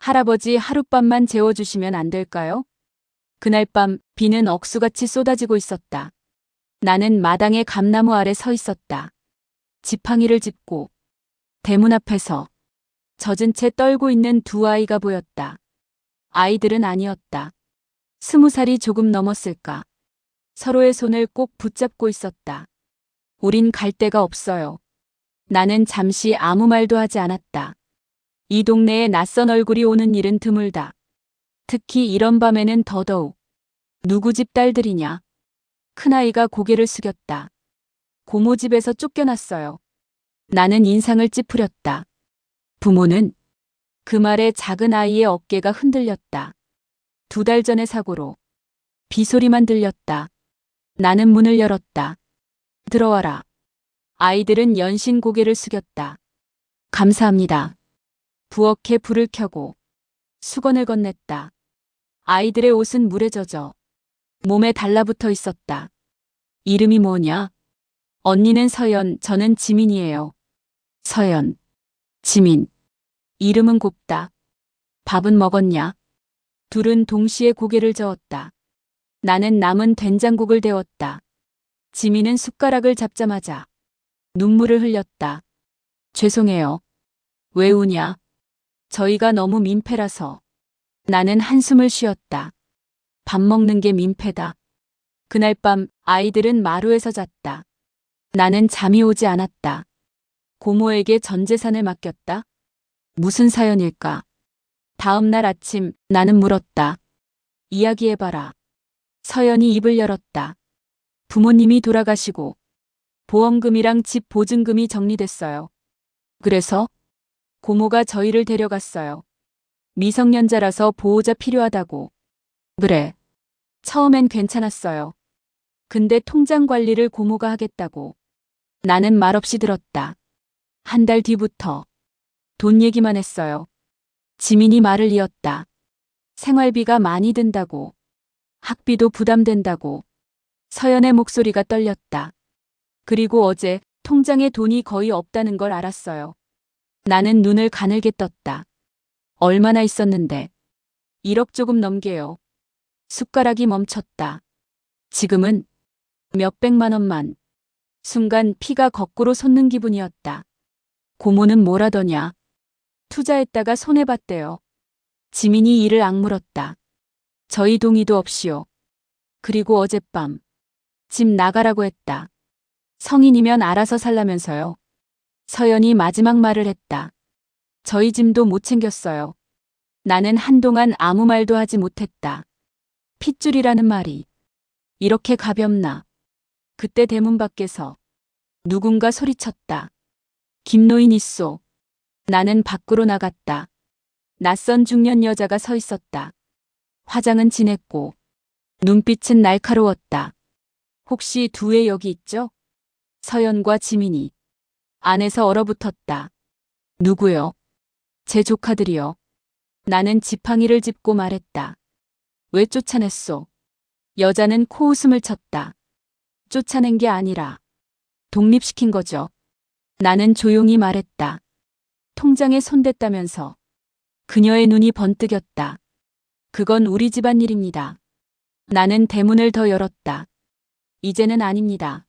할아버지 하룻밤만 재워주시면 안 될까요? 그날 밤 비는 억수같이 쏟아지고 있었다. 나는 마당의 감나무 아래 서 있었다. 지팡이를 짚고 대문 앞에서 젖은 채 떨고 있는 두 아이가 보였다. 아이들은 아니었다. 20살이 조금 넘었을까. 서로의 손을 꼭 붙잡고 있었다. 우린 갈 데가 없어요. 나는 잠시 아무 말도 하지 않았다. 이 동네에 낯선 얼굴이 오는 일은 드물다. 특히 이런 밤에는 더더욱. 누구 집 딸들이냐? 큰아이가 고개를 숙였다. 고모 집에서 쫓겨났어요. 나는 인상을 찌푸렸다. 부모는? 그 말에 작은 아이의 어깨가 흔들렸다. 2달 전의 사고로. 비소리만 들렸다. 나는 문을 열었다. 들어와라. 아이들은 연신 고개를 숙였다. 감사합니다. 부엌에 불을 켜고 수건을 건넸다. 아이들의 옷은 물에 젖어 몸에 달라붙어 있었다. 이름이 뭐냐? 언니는 서연, 저는 지민이에요. 서연, 지민. 이름은 곱다. 밥은 먹었냐? 둘은 동시에 고개를 저었다. 나는 남은 된장국을 데웠다. 지민은 숟가락을 잡자마자 눈물을 흘렸다. 죄송해요. 왜 우냐? 저희가 너무 민폐라서. 나는 한숨을 쉬었다. 밥 먹는 게 민폐다. 그날 밤 아이들은 마루에서 잤다. 나는 잠이 오지 않았다. 고모에게 전 재산을 맡겼다. 무슨 사연일까? 다음 날 아침 나는 물었다. 이야기해봐라. 서연이 입을 열었다. 부모님이 돌아가시고 보험금이랑 집 보증금이 정리됐어요. 그래서 고모가 저희를 데려갔어요. 미성년자라서 보호자 필요하다고. 그래. 처음엔 괜찮았어요. 근데 통장 관리를 고모가 하겠다고. 나는 말없이 들었다. 한 달 뒤부터 돈 얘기만 했어요. 지민이 말을 이었다. 생활비가 많이 든다고. 학비도 부담된다고. 서연의 목소리가 떨렸다. 그리고 어제 통장에 돈이 거의 없다는 걸 알았어요. 나는 눈을 가늘게 떴다. 얼마나 있었는데? 1억 조금 넘게요. 숟가락이 멈췄다. 지금은 몇백만 원만. 순간 피가 거꾸로 솟는 기분이었다. 고모는 뭐라더냐? 투자했다가 손해봤대요. 지민이 이를 악물었다. 저희 동의도 없이요. 그리고 어젯밤 집 나가라고 했다. 성인이면 알아서 살라면서요. 서연이 마지막 말을 했다. 저희 짐도 못 챙겼어요. 나는 한동안 아무 말도 하지 못했다. 핏줄이라는 말이 이렇게 가볍나. 그때 대문 밖에서 누군가 소리쳤다. 김노인 있소. 나는 밖으로 나갔다. 낯선 중년 여자가 서 있었다. 화장은 진했고 눈빛은 날카로웠다. 혹시 두 애 여기 있죠? 서연과 지민이. 안에서 얼어붙었다. 누구요? 제 조카들이요. 나는 지팡이를 짚고 말했다. 왜 쫓아냈소? 여자는 코웃음을 쳤다. 쫓아낸 게 아니라 독립시킨 거죠. 나는 조용히 말했다. 통장에 손댔다면서. 그녀의 눈이 번뜩였다. 그건 우리 집안 일입니다. 나는 대문을 더 열었다. 이제는 아닙니다.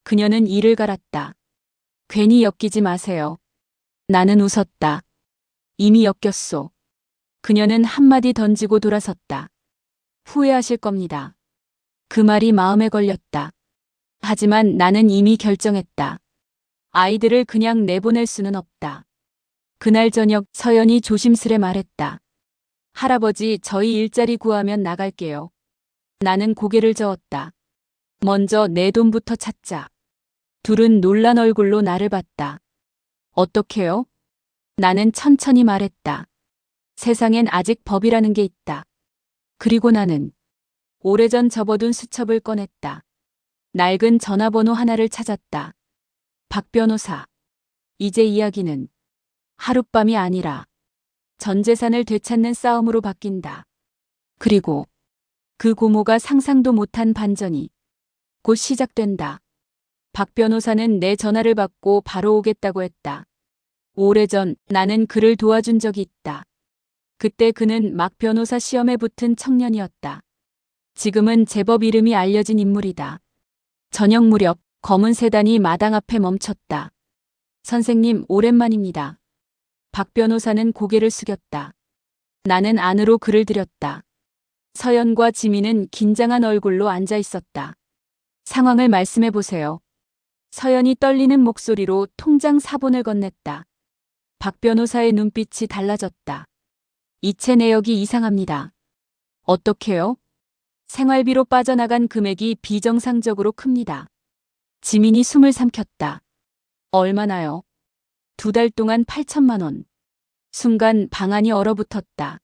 그녀는 이를 갈았다. 괜히 엮이지 마세요. 나는 웃었다. 이미 엮였소. 그녀는 한마디 던지고 돌아섰다. 후회하실 겁니다. 그 말이 마음에 걸렸다. 하지만 나는 이미 결정했다. 아이들을 그냥 내보낼 수는 없다. 그날 저녁 서연이 조심스레 말했다. 할아버지, 저희 일자리 구하면 나갈게요. 나는 고개를 저었다. 먼저 내 돈부터 찾자. 둘은 놀란 얼굴로 나를 봤다. 어떻게요? 나는 천천히 말했다. 세상엔 아직 법이라는 게 있다. 그리고 나는 오래전 접어둔 수첩을 꺼냈다. 낡은 전화번호 하나를 찾았다. 박 변호사. 이제 이야기는 하룻밤이 아니라 전 재산을 되찾는 싸움으로 바뀐다. 그리고 그 고모가 상상도 못한 반전이 곧 시작된다. 박 변호사는 내 전화를 받고 바로 오겠다고 했다. 오래전 나는 그를 도와준 적이 있다. 그때 그는 막 변호사 시험에 붙은 청년이었다. 지금은 제법 이름이 알려진 인물이다. 저녁 무렵 검은 세단이 마당 앞에 멈췄다. 선생님, 오랜만입니다. 박 변호사는 고개를 숙였다. 나는 안으로 글을 들였다. 서연과 지민은 긴장한 얼굴로 앉아 있었다. 상황을 말씀해 보세요. 서연이 떨리는 목소리로 통장 사본을 건넸다. 박 변호사의 눈빛이 달라졌다. 이체 내역이 이상합니다. 어떻게요? 생활비로 빠져나간 금액이 비정상적으로 큽니다. 지민이 숨을 삼켰다. 얼마나요? 2달 동안 8천만 원. 순간 방안이 얼어붙었다.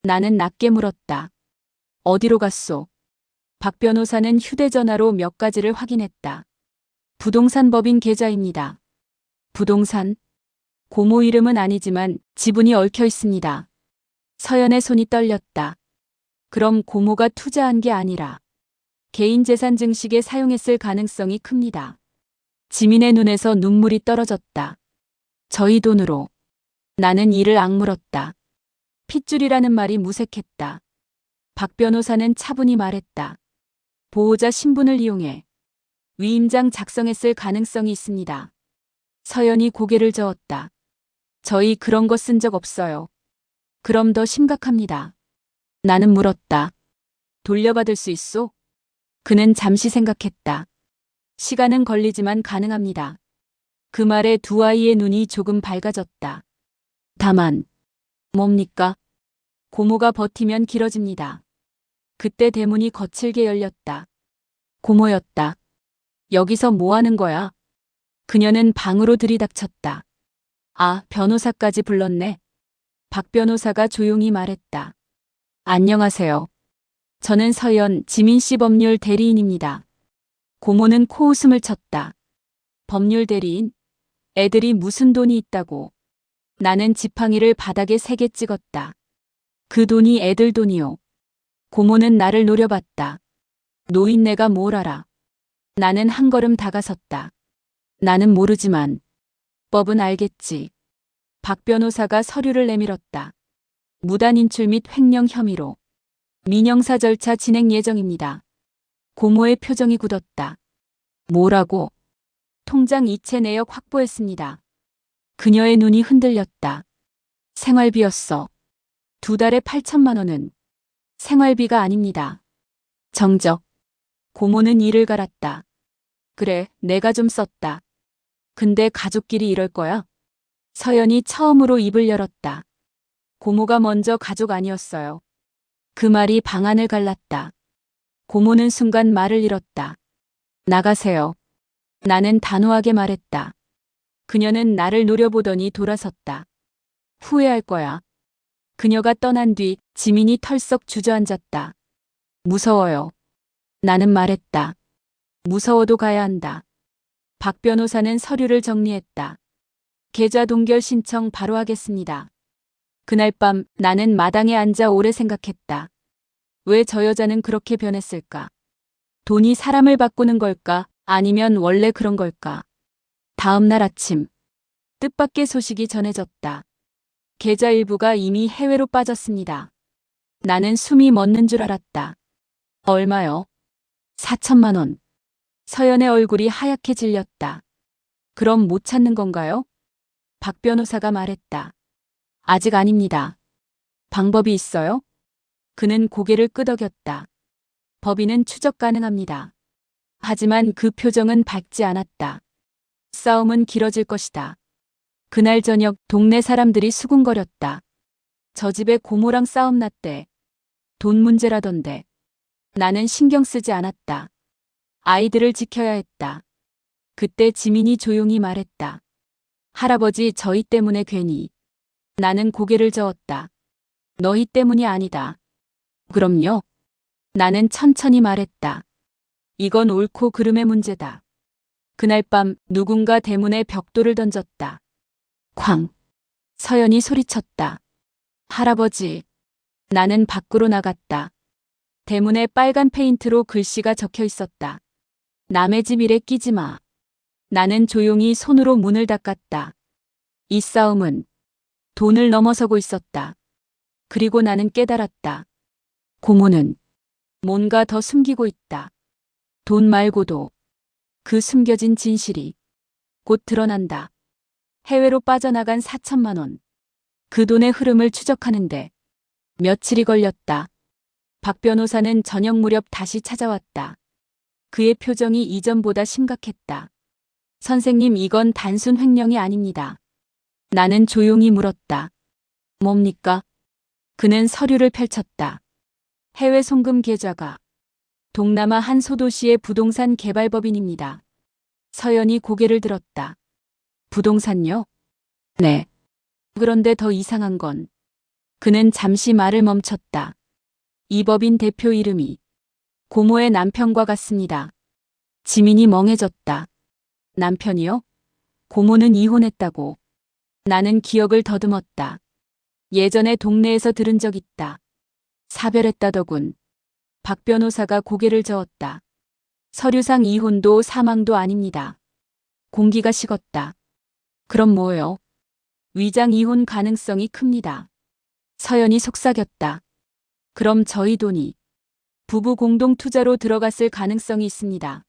나는 낮게 물었다. 어디로 갔소? 박 변호사는 휴대전화로 몇 가지를 확인했다. 부동산 법인 계좌입니다. 부동산? 고모 이름은 아니지만 지분이 얽혀 있습니다. 서연의 손이 떨렸다. 그럼 고모가 투자한 게 아니라 개인 재산 증식에 사용했을 가능성이 큽니다. 지민의 눈에서 눈물이 떨어졌다. 저희 돈으로. 나는 이를 악물었다. 핏줄이라는 말이 무색했다. 박 변호사는 차분히 말했다. 보호자 신분을 이용해 위임장 작성했을 가능성이 있습니다. 서연이 고개를 저었다. 저희 그런 거 쓴 적 없어요. 그럼 더 심각합니다. 나는 물었다. 돌려받을 수 있소? 그는 잠시 생각했다. 시간은 걸리지만 가능합니다. 그 말에 두 아이의 눈이 조금 밝아졌다. 다만, 뭡니까? 고모가 버티면 길어집니다. 그때 대문이 거칠게 열렸다. 고모였다. 여기서 뭐 하는 거야? 그녀는 방으로 들이닥쳤다. 아, 변호사까지 불렀네. 박 변호사가 조용히 말했다. 안녕하세요. 저는 서연, 지민 씨 법률 대리인입니다. 고모는 코웃음을 쳤다. 법률 대리인? 애들이 무슨 돈이 있다고. 나는 지팡이를 바닥에 3개 찍었다. 그 돈이 애들 돈이요. 고모는 나를 노려봤다. 노인네가 뭘 알아. 나는 한 걸음 다가섰다. 나는 모르지만 법은 알겠지. 박 변호사가 서류를 내밀었다. 무단 인출 및 횡령 혐의로 민형사 절차 진행 예정입니다. 고모의 표정이 굳었다. 뭐라고? 통장 이체 내역 확보했습니다. 그녀의 눈이 흔들렸다. 생활비였어. 2달에 8천만 원은 생활비가 아닙니다. 정적. 고모는 이를 갈았다. 그래, 내가 좀 썼다. 근데 가족끼리 이럴 거야? 서연이 처음으로 입을 열었다. 고모가 먼저 가족 아니었어요. 그 말이 방안을 갈랐다. 고모는 순간 말을 잃었다. 나가세요. 나는 단호하게 말했다. 그녀는 나를 노려보더니 돌아섰다. 후회할 거야. 그녀가 떠난 뒤 지민이 털썩 주저앉았다. 무서워요. 나는 말했다. 무서워도 가야 한다. 박 변호사는 서류를 정리했다. 계좌 동결 신청 바로 하겠습니다. 그날 밤 나는 마당에 앉아 오래 생각했다. 왜 저 여자는 그렇게 변했을까? 돈이 사람을 바꾸는 걸까? 아니면 원래 그런 걸까? 다음 날 아침, 뜻밖의 소식이 전해졌다. 계좌 일부가 이미 해외로 빠졌습니다. 나는 숨이 멎는 줄 알았다. 얼마요? 4천만 원. 서연의 얼굴이 하얗게 질렸다. 그럼 못 찾는 건가요? 박 변호사가 말했다. 아직 아닙니다. 방법이 있어요? 그는 고개를 끄덕였다. 법인은 추적 가능합니다. 하지만 그 표정은 밝지 않았다. 싸움은 길어질 것이다. 그날 저녁 동네 사람들이 수군거렸다. 저 집에 고모랑 싸움 났대. 돈 문제라던데. 나는 신경 쓰지 않았다. 아이들을 지켜야 했다. 그때 지민이 조용히 말했다. 할아버지 저희 때문에 괜히. 나는 고개를 저었다. 너희 때문이 아니다. 그럼요. 나는 천천히 말했다. 이건 옳고 그름의 문제다. 그날 밤 누군가 대문에 벽돌을 던졌다. 쾅. 서연이 소리쳤다. 할아버지. 나는 밖으로 나갔다. 대문에 빨간 페인트로 글씨가 적혀 있었다. 남의 집 일에 끼지 마. 나는 조용히 손으로 문을 닦았다. 이 싸움은 돈을 넘어서고 있었다. 그리고 나는 깨달았다. 고모는 뭔가 더 숨기고 있다. 돈 말고도 그 숨겨진 진실이 곧 드러난다. 해외로 빠져나간 4천만 원. 그 돈의 흐름을 추적하는데 며칠이 걸렸다. 박 변호사는 저녁 무렵 다시 찾아왔다. 그의 표정이 이전보다 심각했다. 선생님, 이건 단순 횡령이 아닙니다. 나는 조용히 물었다. 뭡니까? 그는 서류를 펼쳤다. 해외 송금 계좌가 동남아 한 소도시의 부동산 개발법인입니다. 서연이 고개를 들었다. 부동산요? 네. 그런데 더 이상한 건 그는 잠시 말을 멈췄다. 이 법인 대표 이름이 고모의 남편과 같습니다. 지민이 멍해졌다. 남편이요? 고모는 이혼했다고. 나는 기억을 더듬었다. 예전에 동네에서 들은 적 있다. 사별했다더군. 박 변호사가 고개를 저었다. 서류상 이혼도 사망도 아닙니다. 공기가 식었다. 그럼 뭐요? 위장 이혼 가능성이 큽니다. 서연이 속삭였다. 그럼 저희 돈이 부부 공동 투자로 들어갔을 가능성이 있습니다.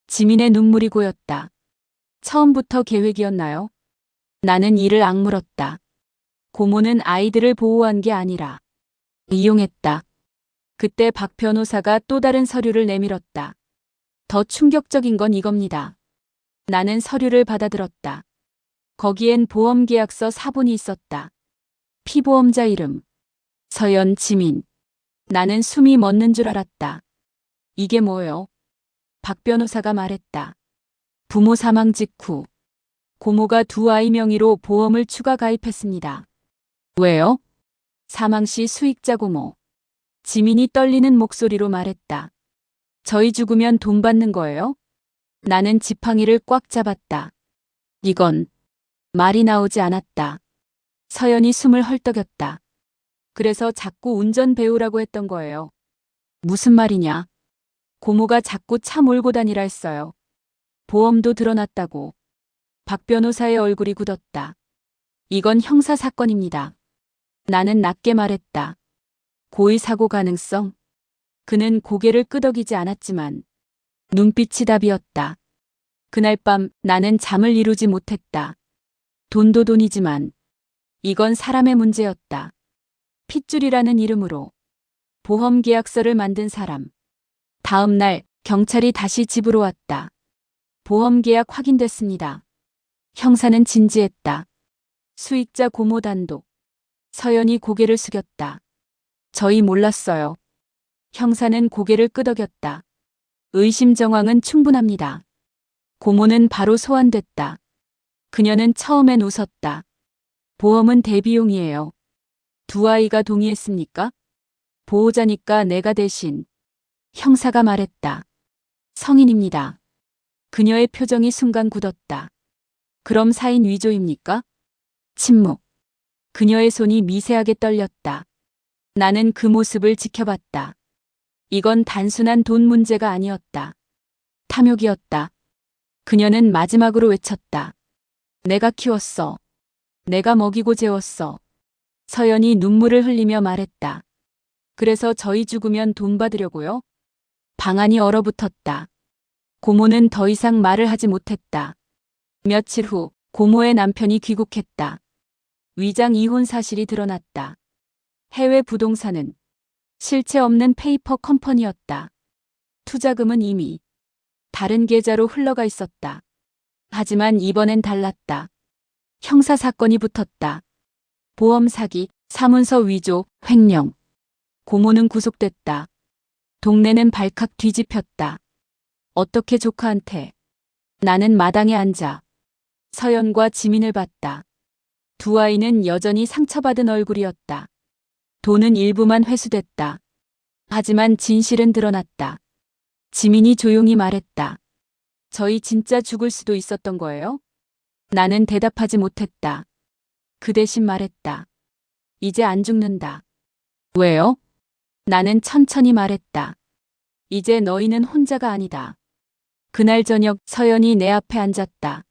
지민의 눈물이 고였다. 처음부터 계획이었나요? 나는 이를 악물었다. 고모는 아이들을 보호한 게 아니라 이용했다. 그때 박 변호사가 또 다른 서류를 내밀었다. 더 충격적인 건 이겁니다. 나는 서류를 받아들었다. 거기엔 보험계약서 사본이 있었다. 피보험자 이름. 서연, 지민. 나는 숨이 멎는 줄 알았다. 이게 뭐요? 박 변호사가 말했다. 부모 사망 직후 고모가 두 아이 명의로 보험을 추가 가입했습니다. 왜요? 사망 시 수익자 고모. 지민이 떨리는 목소리로 말했다. 저희 죽으면 돈 받는 거예요? 나는 지팡이를 꽉 잡았다. 이건 말이 나오지 않았다. 서연이 숨을 헐떡였다. 그래서 자꾸 운전 배우라고 했던 거예요. 무슨 말이냐? 고모가 자꾸 차 몰고 다니라 했어요. 보험도 드러났다고. 박 변호사의 얼굴이 굳었다. 이건 형사사건입니다. 나는 낮게 말했다. 고의 사고 가능성? 그는 고개를 끄덕이지 않았지만 눈빛이 답이었다. 그날 밤 나는 잠을 이루지 못했다. 돈도 돈이지만 이건 사람의 문제였다. 핏줄이라는 이름으로 보험 계약서를 만든 사람. 다음 날 경찰이 다시 집으로 왔다. 보험 계약 확인됐습니다. 형사는 진지했다. 수익자 고모 단독. 서연이 고개를 숙였다. 저희 몰랐어요. 형사는 고개를 끄덕였다. 의심 정황은 충분합니다. 고모는 바로 소환됐다. 그녀는 처음엔 웃었다. 보험은 대비용이에요. 두 아이가 동의했습니까? 보호자니까 내가 대신. 형사가 말했다. 성인입니다. 그녀의 표정이 순간 굳었다. 그럼 사인 위조입니까? 침묵. 그녀의 손이 미세하게 떨렸다. 나는 그 모습을 지켜봤다. 이건 단순한 돈 문제가 아니었다. 탐욕이었다. 그녀는 마지막으로 외쳤다. 내가 키웠어. 내가 먹이고 재웠어. 서연이 눈물을 흘리며 말했다. 그래서 저희 죽으면 돈 받으려고요? 방안이 얼어붙었다. 고모는 더 이상 말을 하지 못했다. 며칠 후 고모의 남편이 귀국했다. 위장 이혼 사실이 드러났다. 해외 부동산은 실체 없는 페이퍼 컴퍼니였다. 투자금은 이미 다른 계좌로 흘러가 있었다. 하지만 이번엔 달랐다. 형사 사건이 붙었다. 보험 사기, 사문서 위조, 횡령. 고모는 구속됐다. 동네는 발칵 뒤집혔다. 어떻게 조카한테? 나는 마당에 앉아 서연과 지민을 봤다. 두 아이는 여전히 상처받은 얼굴이었다. 돈은 일부만 회수됐다. 하지만 진실은 드러났다. 지민이 조용히 말했다. 저희 진짜 죽을 수도 있었던 거예요? 나는 대답하지 못했다. 그 대신 말했다. 이제 안 죽는다. 왜요? 나는 천천히 말했다. 이제 너희는 혼자가 아니다. 그날 저녁 서연이 내 앞에 앉았다.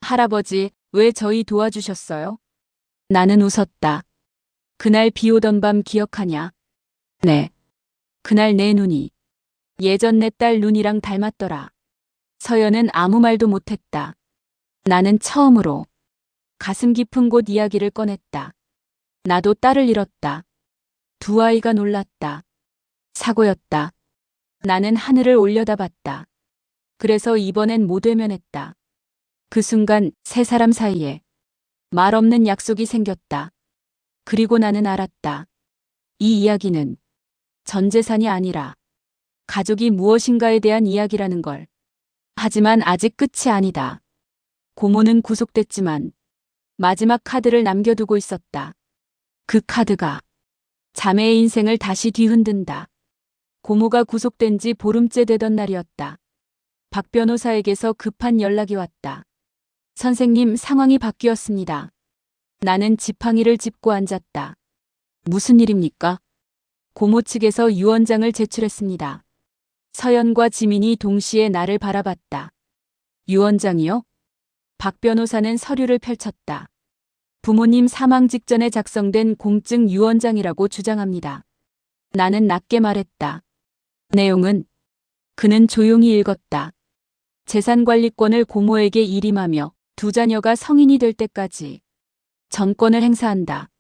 할아버지, 왜 저희 도와주셨어요? 나는 웃었다. 그날 비 오던 밤 기억하냐? 네. 그날 내 눈이 예전 내 딸 눈이랑 닮았더라. 서연은 아무 말도 못했다. 나는 처음으로 가슴 깊은 곳 이야기를 꺼냈다. 나도 딸을 잃었다. 두 아이가 놀랐다. 사고였다. 나는 하늘을 올려다봤다. 그래서 이번엔 못 외면했다. 그 순간 세 사람 사이에 말 없는 약속이 생겼다. 그리고 나는 알았다. 이 이야기는 전 재산이 아니라 가족이 무엇인가에 대한 이야기라는 걸. 하지만 아직 끝이 아니다. 고모는 구속됐지만 마지막 카드를 남겨두고 있었다. 그 카드가 자매의 인생을 다시 뒤흔든다. 고모가 구속된 지 보름째 되던 날이었다. 박 변호사에게서 급한 연락이 왔다. 선생님, 상황이 바뀌었습니다. 나는 지팡이를 짚고 앉았다. 무슨 일입니까? 고모 측에서 유언장을 제출했습니다. 서연과 지민이 동시에 나를 바라봤다. 유언장이요? 박 변호사는 서류를 펼쳤다. 부모님 사망 직전에 작성된 공증 유언장이라고 주장합니다. 나는 낮게 말했다. 내용은 그는 조용히 읽었다. 재산관리권을 고모에게 일임하며 두 자녀가 성인이 될 때까지 전권을 행사한다.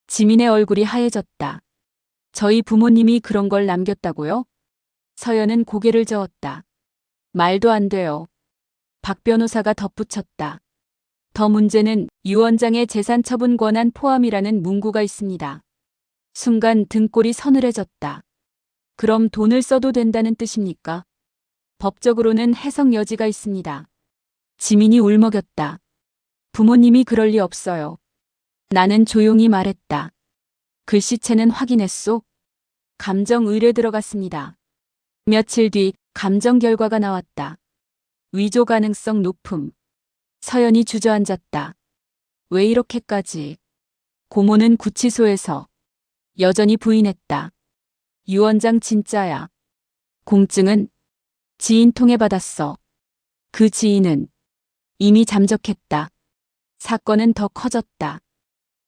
지민의 얼굴이 하얘졌다. 저희 부모님이 그런 걸 남겼다고요? 서연은 고개를 저었다. 말도 안 돼요. 박 변호사가 덧붙였다. 더 문제는 유언장에 재산 처분 권한 포함이라는 문구가 있습니다. 순간 등골이 서늘해졌다. 그럼 돈을 써도 된다는 뜻입니까? 법적으로는 해석 여지가 있습니다. 지민이 울먹였다. 부모님이 그럴 리 없어요. 나는 조용히 말했다. 글씨체는 확인했소? 감정 의뢰 들어갔습니다. 며칠 뒤 감정 결과가 나왔다. 위조 가능성 높음. 서연이 주저앉았다. 왜 이렇게까지? 고모는 구치소에서 여전히 부인했다. 유언장 진짜야. 공증은 지인 통해 받았어. 그 지인은 이미 잠적했다. 사건은 더 커졌다.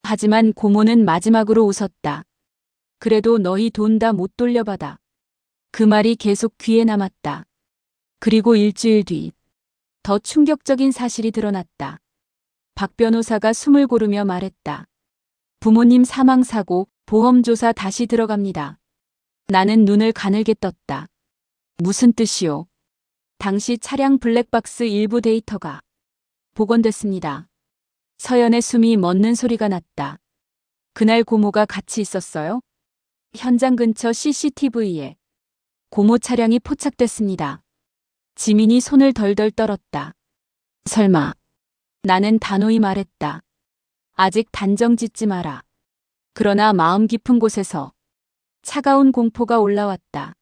하지만 고모는 마지막으로 웃었다. 그래도 너희 돈 다 못 돌려받아. 그 말이 계속 귀에 남았다. 그리고 일주일 뒤 더 충격적인 사실이 드러났다. 박 변호사가 숨을 고르며 말했다. 부모님 사망 사고 보험조사 다시 들어갑니다. 나는 눈을 가늘게 떴다. 무슨 뜻이요? 당시 차량 블랙박스 일부 데이터가 복원됐습니다. 서연의 숨이 멎는 소리가 났다. 그날 고모가 같이 있었어요? 현장 근처 CCTV에 고모 차량이 포착됐습니다. 지민이 손을 덜덜 떨었다. 설마. 나는 단호히 말했다. 아직 단정 짓지 마라. 그러나 마음 깊은 곳에서 차가운 공포가 올라왔다.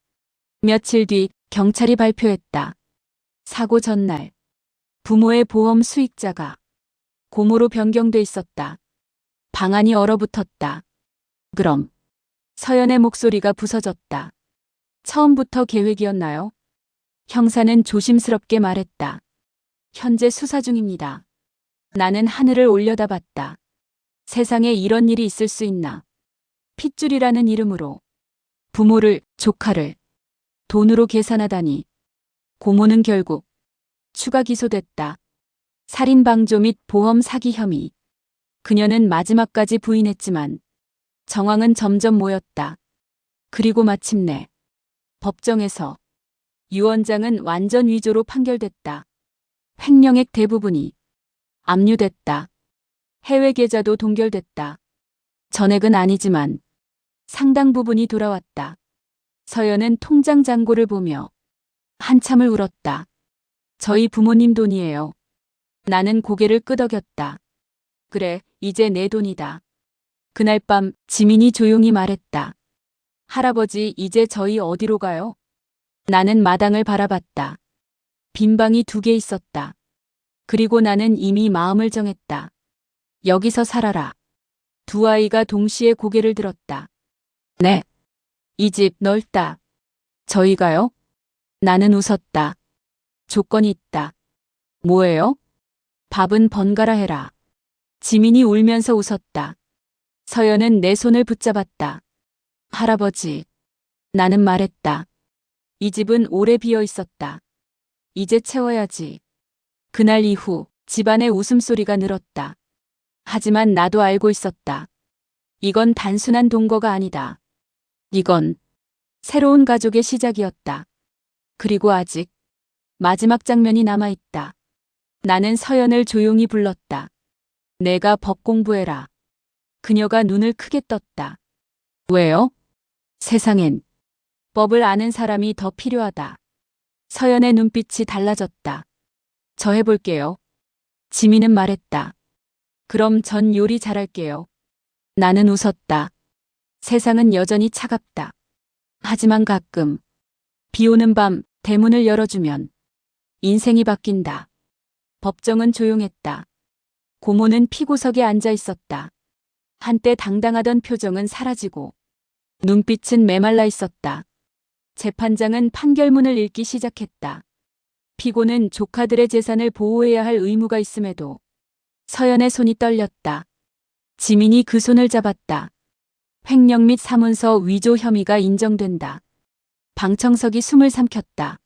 며칠 뒤 경찰이 발표했다. 사고 전날 부모의 보험 수익자가 고모로 변경돼 있었다. 방안이 얼어붙었다. 그럼 서연의 목소리가 부서졌다. 처음부터 계획이었나요? 형사는 조심스럽게 말했다. 현재 수사 중입니다. 나는 하늘을 올려다봤다. 세상에 이런 일이 있을 수 있나. 핏줄이라는 이름으로 부모를, 조카를 돈으로 계산하다니. 고모는 결국 추가 기소됐다. 살인방조 및 보험 사기 혐의. 그녀는 마지막까지 부인했지만 정황은 점점 모였다. 그리고 마침내 법정에서 유언장은 완전 위조로 판결됐다. 횡령액 대부분이 압류됐다. 해외 계좌도 동결됐다. 전액은 아니지만 상당 부분이 돌아왔다. 서연은 통장 잔고를 보며 한참을 울었다. 저희 부모님 돈이에요. 나는 고개를 끄덕였다. 그래, 이제 내 돈이다. 그날 밤 지민이 조용히 말했다. 할아버지, 이제 저희 어디로 가요? 나는 마당을 바라봤다. 빈 방이 2개 있었다. 그리고 나는 이미 마음을 정했다. 여기서 살아라. 두 아이가 동시에 고개를 들었다. 네. 이 집 넓다. 저희가요? 나는 웃었다. 조건이 있다. 뭐예요? 밥은 번갈아 해라. 지민이 울면서 웃었다. 서연은 내 손을 붙잡았다. 할아버지. 나는 말했다. 이 집은 오래 비어 있었다. 이제 채워야지. 그날 이후 집안의 웃음소리가 늘었다. 하지만 나도 알고 있었다. 이건 단순한 동거가 아니다. 이건 새로운 가족의 시작이었다. 그리고 아직 마지막 장면이 남아있다. 나는 서연을 조용히 불렀다. 내가 법 공부해라. 그녀가 눈을 크게 떴다. 왜요? 세상엔 법을 아는 사람이 더 필요하다. 서연의 눈빛이 달라졌다. 저 해볼게요. 지민은 말했다. 그럼 전 요리 잘할게요. 나는 웃었다. 세상은 여전히 차갑다. 하지만 가끔 비 오는 밤 대문을 열어주면 인생이 바뀐다. 법정은 조용했다. 고모는 피고석에 앉아 있었다. 한때 당당하던 표정은 사라지고 눈빛은 메말라 있었다. 재판장은 판결문을 읽기 시작했다. 피고는 조카들의 재산을 보호해야 할 의무가 있음에도 서연의 손이 떨렸다. 지민이 그 손을 잡았다. 횡령 및 사문서 위조 혐의가 인정된다. 방청석이 숨을 삼켰다.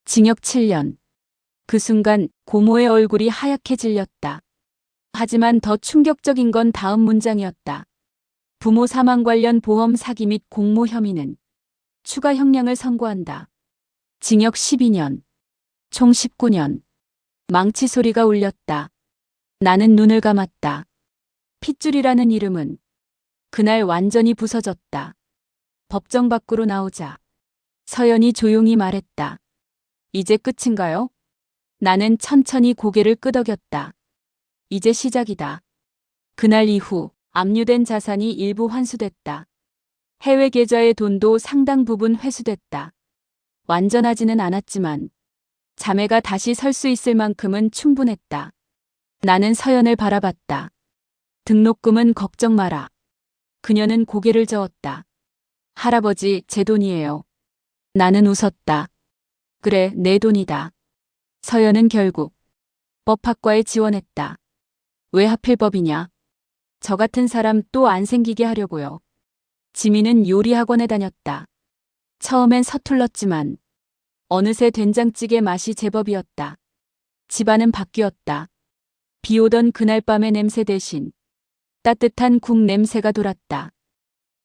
징역 7년. 그 순간 고모의 얼굴이 하얗게 질렸다. 하지만 더 충격적인 건 다음 문장이었다. 부모 사망 관련 보험 사기 및 공모 혐의는 추가 형량을 선고한다. 징역 12년. 총 19년. 망치 소리가 울렸다. 나는 눈을 감았다. 핏줄이라는 이름은 그날 완전히 부서졌다. 법정 밖으로 나오자 서연이 조용히 말했다. 이제 끝인가요? 나는 천천히 고개를 끄덕였다. 이제 시작이다. 그날 이후 압류된 자산이 일부 환수됐다. 해외 계좌의 돈도 상당 부분 회수됐다. 완전하지는 않았지만 자매가 다시 설 수 있을 만큼은 충분했다. 나는 서연을 바라봤다. 등록금은 걱정 마라. 그녀는 고개를 저었다. 할아버지, 제 돈이에요. 나는 웃었다. 그래, 내 돈이다. 서연은 결국 법학과에 지원했다. 왜 하필 법이냐? 저 같은 사람 또 안 생기게 하려고요. 지민은 요리학원에 다녔다. 처음엔 서툴렀지만 어느새 된장찌개 맛이 제법이었다. 집안은 바뀌었다. 비 오던 그날 밤의 냄새 대신 따뜻한 국 냄새가 돌았다.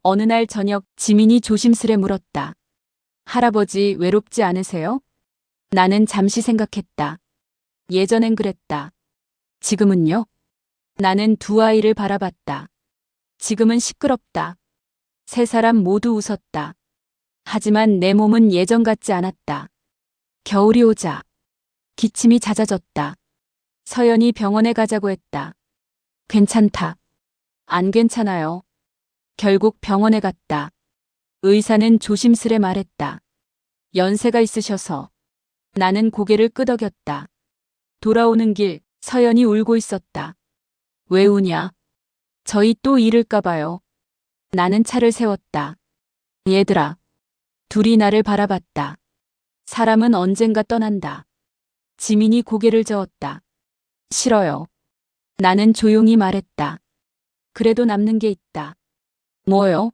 어느 날 저녁 지민이 조심스레 물었다. 할아버지 외롭지 않으세요? 나는 잠시 생각했다. 예전엔 그랬다. 지금은요? 나는 두 아이를 바라봤다. 지금은 시끄럽다. 세 사람 모두 웃었다. 하지만 내 몸은 예전 같지 않았다. 겨울이 오자 기침이 잦아졌다. 서연이 병원에 가자고 했다. 괜찮다. 안 괜찮아요. 결국 병원에 갔다. 의사는 조심스레 말했다. 연세가 있으셔서. 나는 고개를 끄덕였다. 돌아오는 길 서연이 울고 있었다. 왜 우냐? 저희 또 잃을까 봐요. 나는 차를 세웠다. 얘들아. 둘이 나를 바라봤다. 사람은 언젠가 떠난다. 지민이 고개를 저었다. 싫어요. 나는 조용히 말했다. 그래도 남는 게 있다. 뭐요?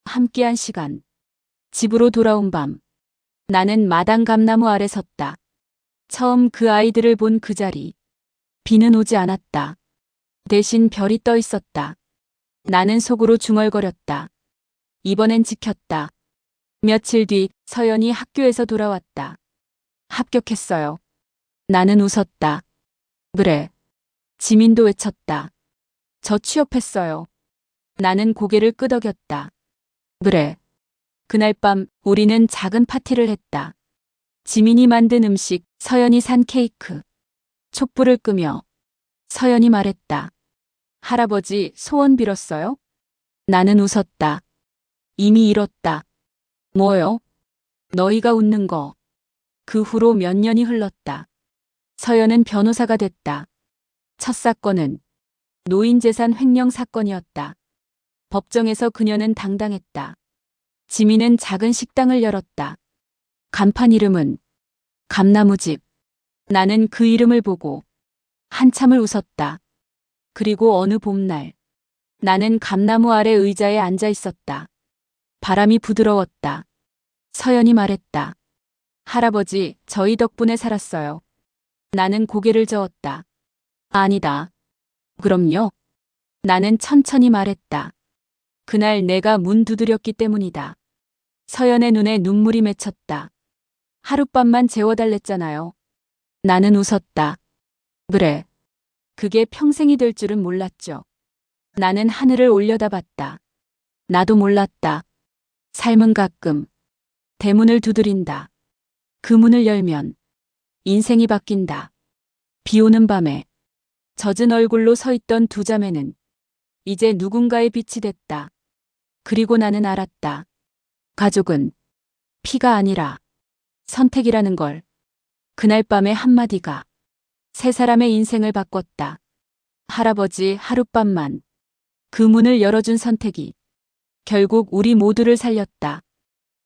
함께한 시간. 집으로 돌아온 밤. 나는 마당 감나무 아래 섰다. 처음 그 아이들을 본 그 자리. 비는 오지 않았다. 대신 별이 떠 있었다. 나는 속으로 중얼거렸다. 이번엔 지켰다. 며칠 뒤 서연이 학교에서 돌아왔다. 합격했어요. 나는 웃었다. 그래. 지민도 외쳤다. 저 취업했어요. 나는 고개를 끄덕였다. 그래. 그날 밤 우리는 작은 파티를 했다. 지민이 만든 음식, 서연이 산 케이크. 촛불을 끄며 서연이 말했다. 할아버지 소원 빌었어요? 나는 웃었다. 이미 이뤘다. 뭐요? 너희가 웃는 거. 그 후로 몇 년이 흘렀다. 서연은 변호사가 됐다. 첫 사건은 노인재산 횡령 사건이었다. 법정에서 그녀는 당당했다. 지민은 작은 식당을 열었다. 간판 이름은 감나무집. 나는 그 이름을 보고 한참을 웃었다. 그리고 어느 봄날 나는 감나무 아래 의자에 앉아 있었다. 바람이 부드러웠다. 서연이 말했다. 할아버지, 저희 덕분에 살았어요. 나는 고개를 저었다. 아니다. 그럼요. 나는 천천히 말했다. 그날 내가 문 두드렸기 때문이다. 서연의 눈에 눈물이 맺혔다. 하룻밤만 재워달랬잖아요. 나는 웃었다. 그래. 그게 평생이 될 줄은 몰랐죠. 나는 하늘을 올려다봤다. 나도 몰랐다. 삶은 가끔 대문을 두드린다. 그 문을 열면 인생이 바뀐다. 비 오는 밤에 젖은 얼굴로 서 있던 두 자매는 이제 누군가의 빛이 됐다. 그리고 나는 알았다. 가족은 피가 아니라 선택이라는 걸. 그날 밤의 한마디가 세 사람의 인생을 바꿨다. 할아버지, 하룻밤만 그 문을 열어준 선택이 결국 우리 모두를 살렸다.